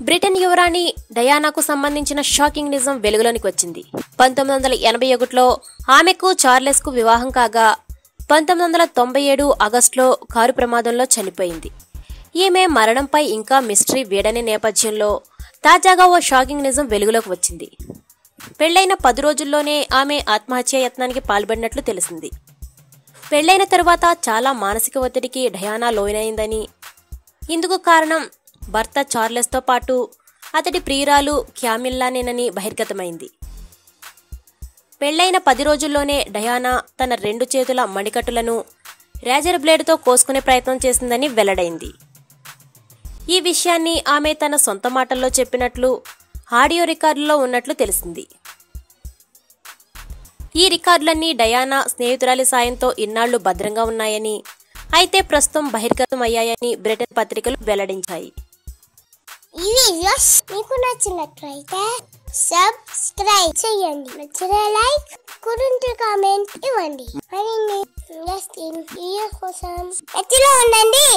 Britain యువరాణి డయానాకు సంబంధించిన shocking నిజం వెలుగులోనికి వచ్చింది. 1981లో ఆమెకు చార్లెస్కు వివాహం కాగా 1997 ఆగస్టులో కారు ప్రమాదంలో చనిపోయింది. ఈమె మరణంపై ఇంకా మిస్టరీ వీడని నేపథ్యంలో తాజాగా ఓ షాకింగ్ నిజం వెలుగులోకి వచ్చింది. పెళ్లైన 10 రోజుల్లోనే ఆమె ఆత్మహత్యా యత్నానికి పాల్పడినట్లు తెలిసింది. పెళ్లైన తరువాత చాలా మానసిక ఒత్తిడికి డయానా లోనైందని, ఇందుకు కారణం భర్త చార్లెస్తో పాటు అతడి ప్రియురాలు క్యామిల్లానేనని బహిర్గతమైంది. పెళ్లైన 10 రోజుల్లోనే డయానా తన 2 చేతుల మణికట్టులను రేజర్ బ్లేడ్తో కోసుకునే ప్రయత్నం చేసిందని వెల్లడైంది. ఈ విషయాన్ని ఆమె తన సొంత మాటల్లో చెప్పినట్లు ఆడియో రికార్డులో ఉన్నట్లు తెలిసింది. ఈ రికార్డులన్నీ డయానా స్నేహితురాలి సాయంతో ఇన్నాళ్లు భద్రంగా ఉన్నాయని, అయితే ప్రస్తుతం బహిర్గతం అయ్యాయని బ్రిటన్ పత్రికలు వెల్లడించాయి. ఈ వీడియోస్ మీకు నచ్చినట్లయితే సబ్స్క్రైబ్ చేయండి, నచ్చితే లైక్, కుదిరితే కామెంట్ ఇవ్వండి. మరిన్ని ఇంట్రెస్టింగ్ వీడియోస్ కోసం ఉండండి.